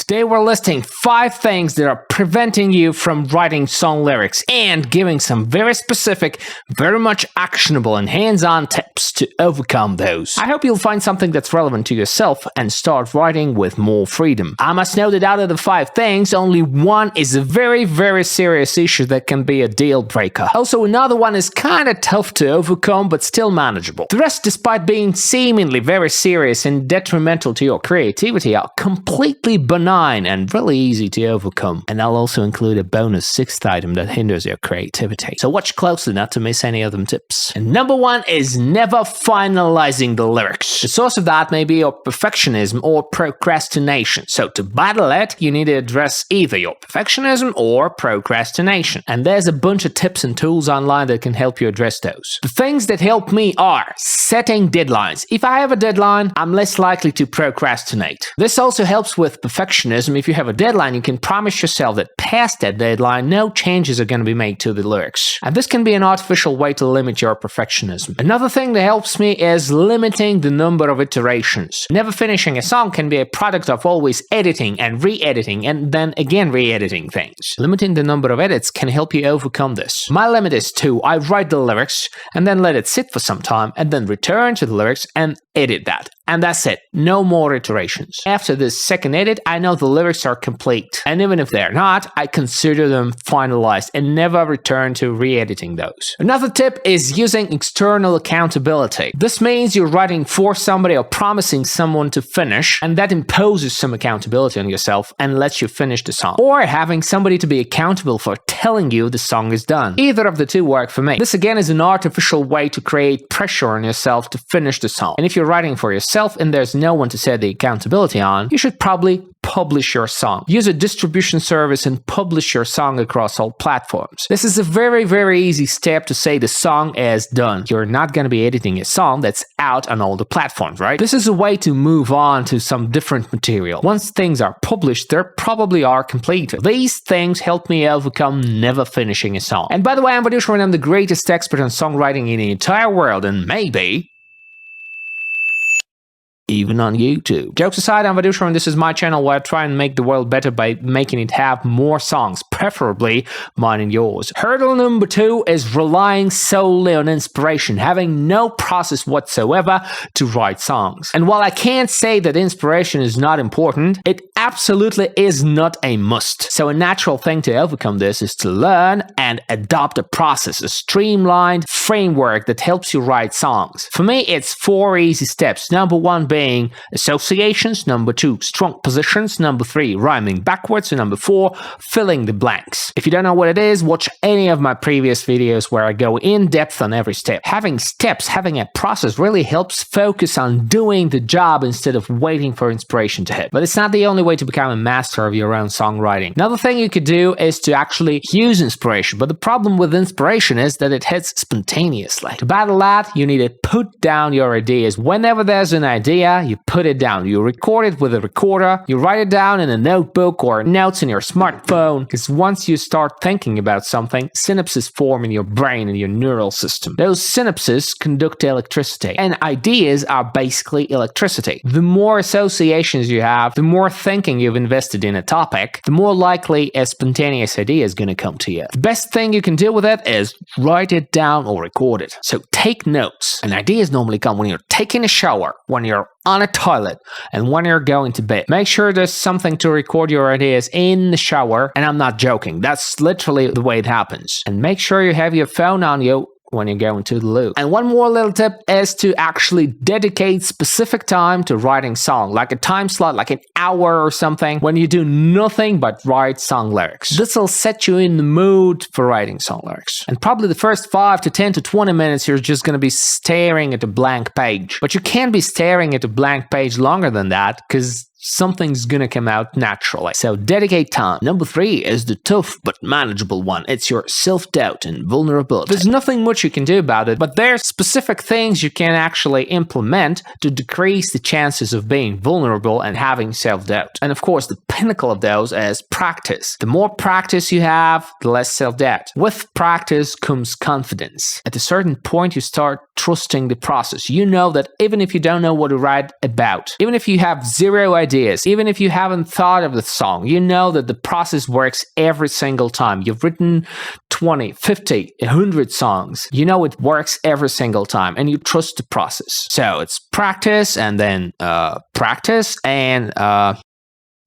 They were listing 5 things that are preventing you from writing song lyrics and giving some very specific, very much actionable and hands-on tips to overcome those. I hope you'll find something that's relevant to yourself and start writing with more freedom. I must note that out of the 5 things, only one is a very, very serious issue that can be a deal breaker. Also, another one is kinda tough to overcome but still manageable. The rest, despite being seemingly very serious and detrimental to your creativity, are completely benign and really easy to overcome. And I'll also include a bonus 6th item that hinders your creativity. So watch closely not to miss any of them tips. And number 1 is never finalizing the lyrics. The source of that may be your perfectionism or procrastination. So to battle it, you need to address either your perfectionism or procrastination. And there's a bunch of tips and tools online that can help you address those. The things that help me are setting deadlines. If I have a deadline, I'm less likely to procrastinate. This also helps with perfectionism. If you have a deadline, you can promise yourself that past that deadline, no changes are going to be made to the lyrics. And this can be an artificial way to limit your perfectionism. Another thing that helps me is limiting the number of iterations. Never finishing a song can be a product of always editing and re-editing and then again re-editing things. Limiting the number of edits can help you overcome this. My limit is 2. I write the lyrics and then let it sit for some time and then return to the lyrics and edit that. And that's it. No more iterations. After this second edit, I know the lyrics are complete. And even if they're not, I consider them finalized and never return to re-editing those. Another tip is using external accountability. This means you're writing for somebody or promising someone to finish, and that imposes some accountability on yourself and lets you finish the song. Or having somebody to be accountable for telling you the song is done. Either of the two work for me. This again is an artificial way to create pressure on yourself to finish the song. And if you're writing for yourself and there's no one to set the accountability on, you should probably publish your song. Use a distribution service and publish your song across all platforms. This is a very, very easy step to say the song is done. You're not going to be editing a song that's out on all the platforms, right? This is a way to move on to some different material. Once things are published, they probably are completed. These things help me overcome never finishing a song. And by the way, I'm Vadusha and I'm the greatest expert on songwriting in the entire world, and maybe even on YouTube. Jokes aside, I'm Vadusha and this is my channel where I try and make the world better by making it have more songs, preferably mine and yours. Hurdle number 2 is relying solely on inspiration, having no process whatsoever to write songs. And while I can't say that inspiration is not important, it absolutely is not a must. So a natural thing to overcome this is to learn and adopt a process, a streamlined framework that helps you write songs. For me, it's 4 easy steps. Number 1 being associations, number 2 strong positions, number 3 rhyming backwards, and number 4 filling the blanks. If you don't know what it is, watch any of my previous videos where I go in depth on every step. Having steps, having a process really helps focus on doing the job instead of waiting for inspiration to hit. But it's not the only way to become a master of your own songwriting. Another thing you could do is to actually use inspiration, but the problem with inspiration is that it hits spontaneously. To battle that, you need to put down your ideas. Whenever there's an idea, you put it down. You record it with a recorder, you write it down in a notebook or notes in your smartphone, because once you start thinking about something, synapses form in your brain and your neural system. Those synapses conduct electricity, and ideas are basically electricity. The more associations you have, the more thinking you've invested in a topic, the more likely a spontaneous idea is going to come to you. The best thing you can do with it is write it down or record it. So take notes. And ideas normally come when you're taking a shower, when you're on a toilet, and when you're going to bed. Make sure there's something to record your ideas in the shower, and I'm not joking. That's literally the way it happens. And make sure you have your phone on you when you're going to the loo. And one more little tip is to actually dedicate specific time to writing song, like a time slot, like an hour or something, when you do nothing but write song lyrics. This will set you in the mood for writing song lyrics. And probably the first 5 to 10 to 20 minutes, you're just going to be staring at a blank page. But you can't be staring at a blank page longer than that, because something's gonna come out naturally. So dedicate time. Number 3 is the tough but manageable one. It's your self-doubt and vulnerability. There's nothing much you can do about it, but there's specific things you can actually implement to decrease the chances of being vulnerable and having self-doubt. And of course, the pinnacle of those is practice. The more practice you have, the less self-doubt. With practice comes confidence. At a certain point, you start trusting the process. You know that even if you don't know what to write about, even if you have zero idea ideas. Even if you haven't thought of the song, you know that the process works every single time. You've written 20, 50, 100 songs. You know it works every single time and you trust the process. So it's practice and then practice and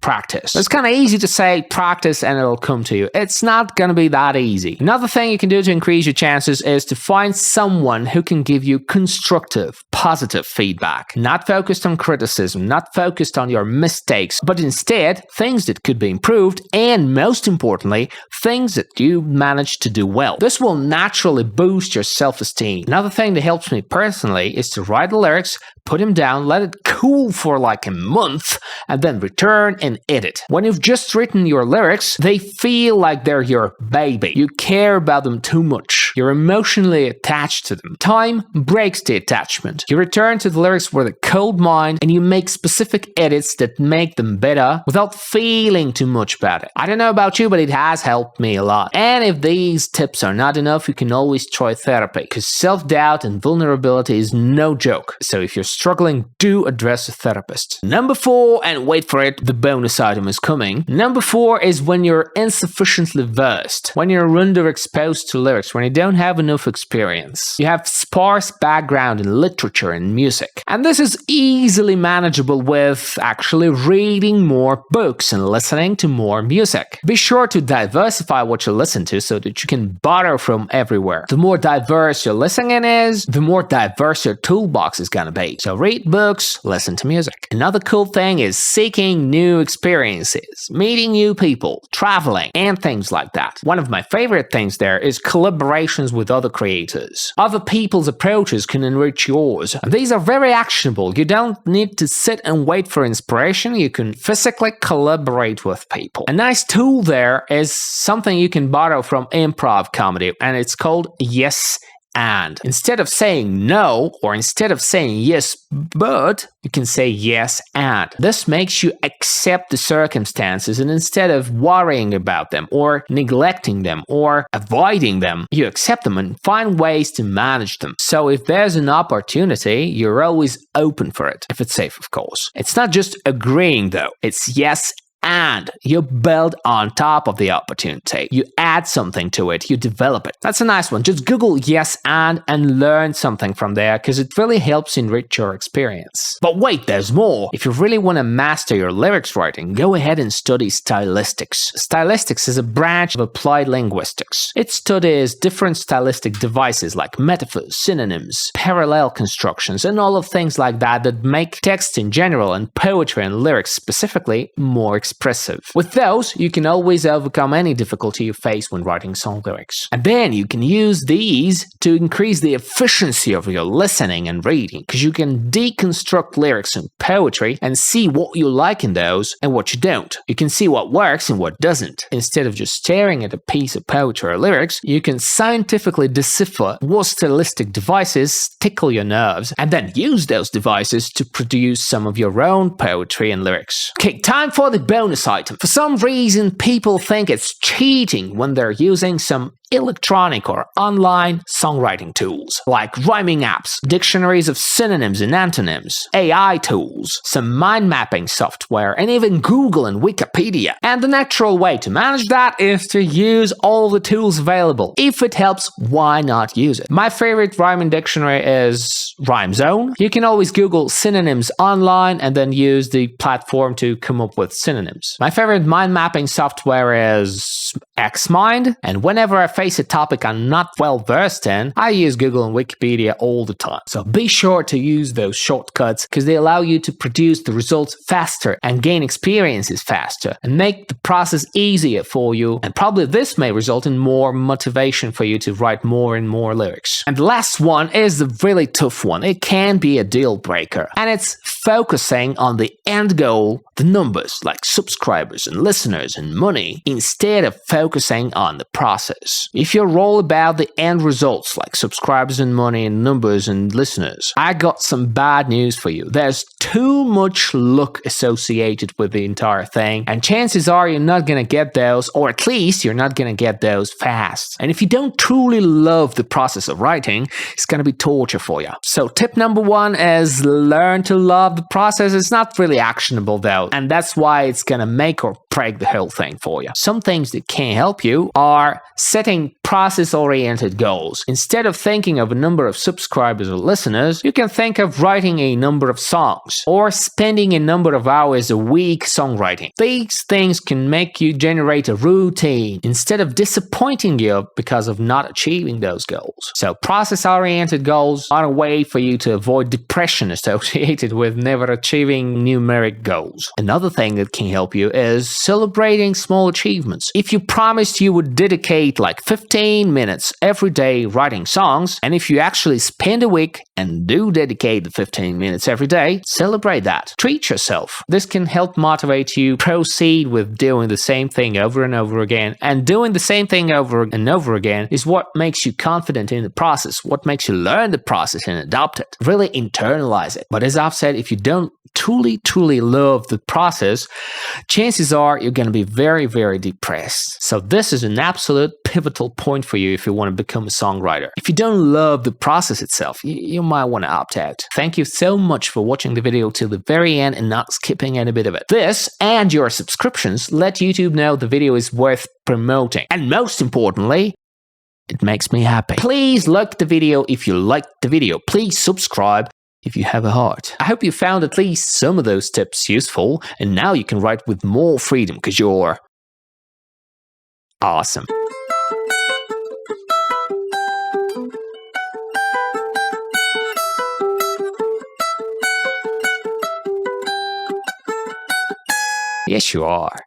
practice. It's kind of easy to say practice and it'll come to you. It's not going to be that easy. Another thing you can do to increase your chances is to find someone who can give you constructive, positive feedback. Not focused on criticism, not focused on your mistakes, but instead things that could be improved and, most importantly, things that you managed to do well. This will naturally boost your self-esteem. Another thing that helps me personally is to write the lyrics, put them down, let it cool for like a month, and then return and edit. When you've just written your lyrics, they feel like they're your baby. You care about them too much. You're emotionally attached to them. Time breaks the attachment. You return to the lyrics with a cold mind and you make specific edits that make them better without feeling too much about it. I don't know about you, but it has helped me a lot. And if these tips are not enough, you can always try therapy, because self-doubt and vulnerability is no joke. So if you're struggling, do address a therapist. Number 4, and wait for it, the bonus item is coming. Number 4 is when you're insufficiently versed, when you're underexposed to lyrics, when you don't have enough experience. You have sparse background in literature and music. And this is easily manageable with actually reading more books and listening to more music. Be sure to diversify what you listen to so that you can borrow from everywhere. The more diverse your listening is, the more diverse your toolbox is gonna be. So read books, listen to music. Another cool thing is seeking new experiences, meeting new people, traveling, and things like that. One of my favorite things there is collaborations with other creators. Other people's approaches can enrich yours. These are very actionable. You don't need to sit and wait for inspiration. You can physically collaborate with people. A nice tool there is something you can borrow from improv comedy, and it's called yes and. Instead of saying no, or instead of saying yes but, you can say yes and. This makes you accept the circumstances, and instead of worrying about them or neglecting them or avoiding them, you accept them and find ways to manage them. So if there's an opportunity, you're always open for it, if it's safe, of course. It's not just agreeing though, it's yes and. You build on top of the opportunity. You add something to it. You develop it. That's a nice one. Just Google yes and learn something from there, because it really helps enrich your experience. But wait, there's more. If you really want to master your lyrics writing, go ahead and study stylistics. Stylistics is a branch of applied linguistics. It studies different stylistic devices like metaphors, synonyms, parallel constructions, and all of things like that that make text in general and poetry and lyrics specifically more expressive. With those, you can always overcome any difficulty you face when writing song lyrics. And then you can use these to increase the efficiency of your listening and reading, because you can deconstruct lyrics and poetry and see what you like in those and what you don't. You can see what works and what doesn't. Instead of just staring at a piece of poetry or lyrics, you can scientifically decipher what stylistic devices tickle your nerves and then use those devices to produce some of your own poetry and lyrics. Okay, time for the bonus item. For some reason, people think it's cheating when they're using some electronic or online songwriting tools, like rhyming apps, dictionaries of synonyms and antonyms, AI tools, some mind mapping software, and even Google and Wikipedia. And the natural way to manage that is to use all the tools available. If it helps, why not use it? My favorite rhyming dictionary is RhymeZone. You can always Google synonyms online and then use the platform to come up with synonyms. My favorite mind mapping software is Xmind, and whenever I face a topic I'm not well versed in, I use Google and Wikipedia all the time. So be sure to use those shortcuts, because they allow you to produce the results faster and gain experiences faster and make the process easier for you, and probably this may result in more motivation for you to write more and more lyrics. And the last one is the really tough one. It can be a deal breaker, and it's focusing on the end goal, the numbers like subscribers and listeners and money, instead of focusing on the process. If you're all about the end results like subscribers and money and numbers and listeners, I got some bad news for you. There's too much luck associated with the entire thing, and chances are you're not gonna get those, or at least you're not gonna get those fast. And if you don't truly love the process of writing, it's gonna be torture for you. So tip number 1 is learn to love the process. It's not really actionable though, and that's why it's gonna make or break the whole thing for you. Some things that can help you are setting process-oriented goals. Instead of thinking of a number of subscribers or listeners, you can think of writing a number of songs or spending a number of hours a week songwriting. These things can make you generate a routine instead of disappointing you because of not achieving those goals. So process-oriented goals are a way for you to avoid depression associated with never achieving numeric goals. Another thing that can help you is celebrating small achievements. If you promised you would dedicate like 15 minutes every day writing songs, and if you actually spend a week and do dedicate the 15 minutes every day, celebrate that. Treat yourself. This can help motivate you proceed with doing the same thing over and over again, and doing the same thing over and over again is what makes you confident in the process, what makes you learn the process and adopt it. Really internalize it. But as I've said, if you don't truly love the process, chances are you're going to be very depressed. So this is an absolute pivotal point for you if you want to become a songwriter. If you don't love the process itself, you might want to opt out. Thank you so much for watching the video till the very end and not skipping any bit of it. This and your subscriptions let YouTube know the video is worth promoting. And most importantly, it makes me happy. Please like the video if you liked the video. Please subscribe if you have a heart. I hope you found at least some of those tips useful, and now you can write with more freedom because you're awesome. Yes, you are.